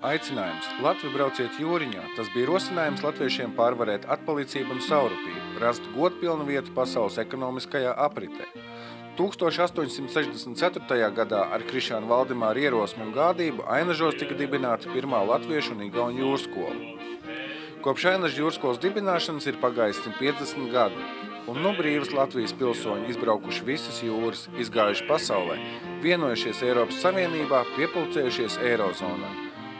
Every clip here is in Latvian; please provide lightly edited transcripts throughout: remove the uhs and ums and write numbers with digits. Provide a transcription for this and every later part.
Aicinājums Latviju brauciet jūriņā. Tas bija rosinājums latviešiem pārvarēt atpalicību un saurupību, rast godpilnu vietu pasaules ekonomiskajā apritē. 1864. gadā ar Krišānu Valdemāru ierosmi un gādību Ainažos tika dibināta pirmā latviešu un igauņu jūrskola. Kopš Ainažu jūrskolas dibināšanas ir pagājis 150 gadu, un nu brīvas Latvijas pilsoņi izbraukuši visas jūras, izgājuši pasaulē, vienojušies Eiropas Savienībā, piepulcējušies Eirozonā.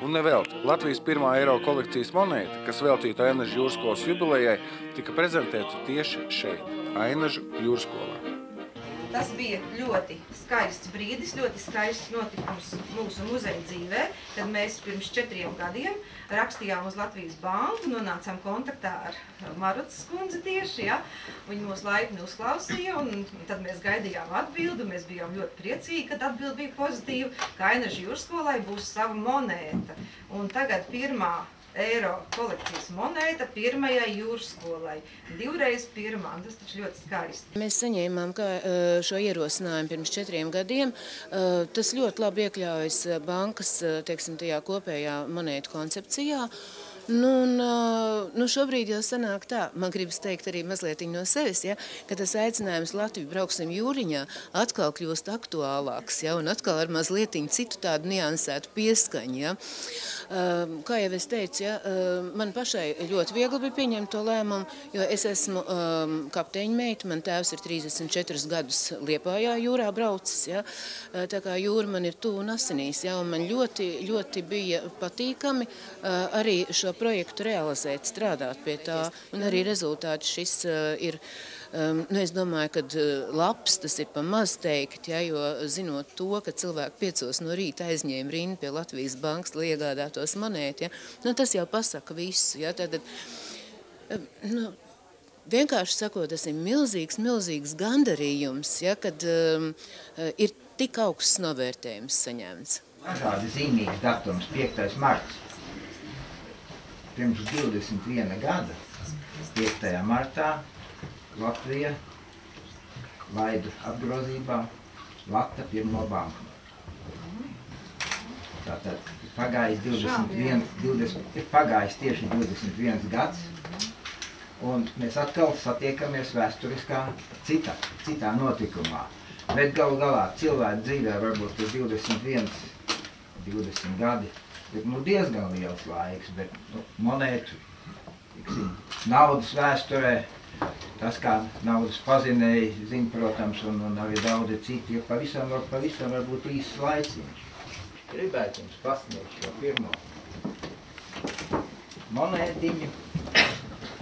Un nevelti, Latvijas pirmā eiro kolekcijas monēta, kas veltīta Ainažu jūrskolas jubilejai, tika prezentēta tieši šeit, Ainažu jūrskolā. Tas bija ļoti skaists brīdis, ļoti skaists notikums mūsu muzeja dzīvē, kad mēs pirms 4 gadiem rakstījām uz Latvijas banku, nonācām kontaktā ar Marutas kundzi tieši, ja? Viņi mūs laipni uzklausīja, un tad mēs gaidījām atbildi, mēs bijām ļoti priecīgi, kad atbildi bija pozitīva, ka Ainažu jūrskolai būs sava monēta. Un tagad pirmā eiro kolekcijas monēta pirmajai jūrskolai. 2 reiz pirmā, tas taču ļoti skaisti. Mēs saņēmām šo ierosinājumu pirms 4 gadiem. Tas ļoti labi iekļaujas bankas, teiksim, tajā kopējā monētu koncepcijā. Šobrīd jau sanāk tā, man gribas teikt arī mazliet no sevis, ja, ka tas aicinājums Latviju brauksim jūriņā atkal kļūst aktuālāks, ja, un atkal ar mazliet citu tādu niansētu pieskaņu. Ja. Kā jau es teicu, ja, man pašai ļoti viegli bija pieņemt to lēmumu, jo es esmu kapteiņa meita, man tēvs ir 34 gadus Liepājā jūrā braucis, ja, tā kā jūra man ir tuvu un asinīs, ja, un man ļoti bija patīkami arī šo projektu realizēt, strādāt pie tā, un arī rezultāts šis ir, es domāju, ka labs tas ir pa maz teikt, ja, jo zinot to, ka cilvēki 5 no rīta aizņēma rindu pie Latvijas bankas, lai iegādātos monētu, ja, tas jau pasaka visu, ja, tad, vienkārši sakot, tas ir milzīgs gandarījums, ja, kad ir tik augsts novērtējums saņemts. Dažādi zīmīgs datums, 5. marts. Pirms 21 gada, 5. martā, Latvija laida apgrozībā Lata pirmo banku. Tātad pagājis tieši 21 gads, un mēs atkal satiekamies vēsturiskā citā notikumā. Bet galu galā cilvēku dzīvē varbūt tas 20 gadi. Ir diezgan liels laiks, bet monētu, naudas vēsturē, tas, kā naudas pazinēja, zina, protams, un arī daudzi citi, ir pavisam varbūt īsts laiciņš. Gribētu jums pasniegt šo pirmo monētiņu,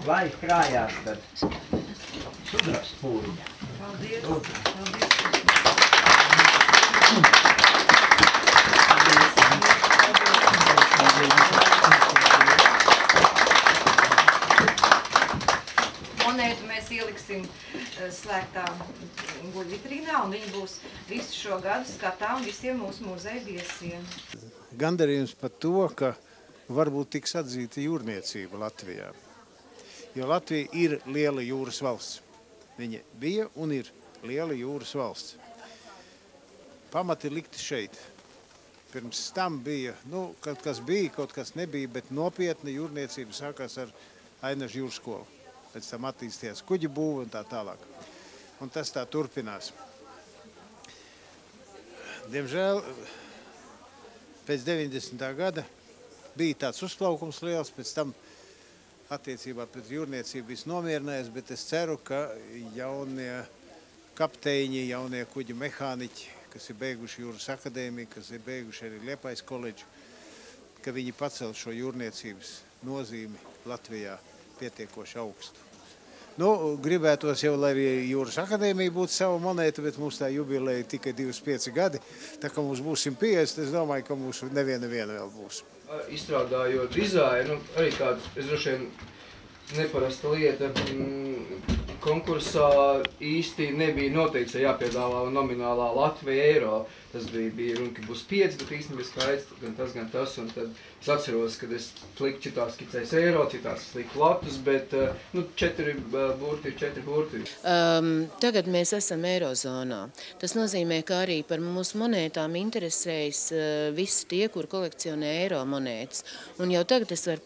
lai krājās tad sudrabs pūriņa. Paldies! Monētu mēs ieliksim slēgtā guļvitrīnā, un viņi būs visu šo gadu skatām visiem mūsu muzeja viesiem. Gandarījums par to, ka varbūt tiks atzīta jūrniecība Latvijā. Jo Latvija ir liela jūras valsts. Viņa bija un ir liela jūras valsts. Pamati ir likti šeit. Pirms tam bija, kaut kas nebija, bet nopietna jūrniecība sākās ar Ainažu jūrskolu. Pēc tam attīstījās kuģi būva un tā tālāk. Un tas tā turpinās. Diemžēl pēc 90. gada bija tāds uzplaukums liels, pēc tam attiecībā pret jūrniecību viss nomierinājās, bet es ceru, ka jaunie kapteiņi, jaunie kuģi mehāniķi, kas ir beiguši jūras akadēmiju, kas ir beiguši arī Liepājas koledžu, ka viņi pacel šo jūrniecības nozīmi Latvijā pietiekoši augstu. Gribētos jau, lai arī jūras akadēmija būtu sava monēta, bet mums tā jubileja tikai 25 gadi. Tā kā mums būs 150, es domāju, ka mums neviena vēl būs. Izstrādājot dizainu, arī tāda, es droši vien neparasta lieta, kursā īsti nebija noteikts, ja jāpiedāvā nominālā Latvija eiro. Tas bija runa, ka būs 5, bet īstenībā skaidrs gan tas, un tad es atceros, kad es liku čitās skicēs eiro, citās es liku latus, bet 4 burti. Tagad mēs esam Eirozonā. Tas nozīmē, ka arī par mūsu monētām interesējas visi tie, kur kolekcionē eiro monētas. Un jau tagad es varu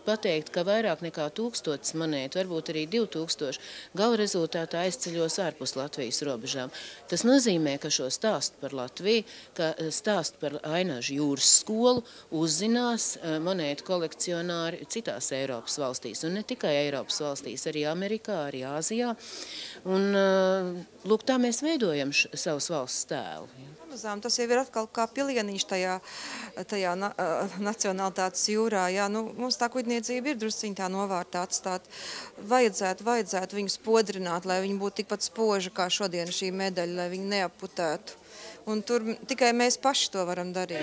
pateikt, ka vairāk nekā 1000 monētu, varbūt arī 2000, gala rezultātā aizceļos ārpus Latvijas robežām. Tas nozīmē, ka šo stāstu par Latviju, ka stāstu par Ainažu jūras skolu uzzinās monētu kolekcionāri citās Eiropas valstīs. Un ne tikai Eiropas valstīs, arī Amerikā, arī Āzijā. Un, lūk, tā mēs veidojam savus valsts tēlu. Tas jau ir atkal kā pilieniņš tajā nacionalitātes jūrā. Jā, mums tā kuģniecība ir drusciņ tā novārtā atstāt. Vajadzētu viņus podrināt, lai viņi būtu tikpat spoži kā šodien šī medaļa, lai viņi neaputētu. Un tur tikai mēs paši to varam darīt.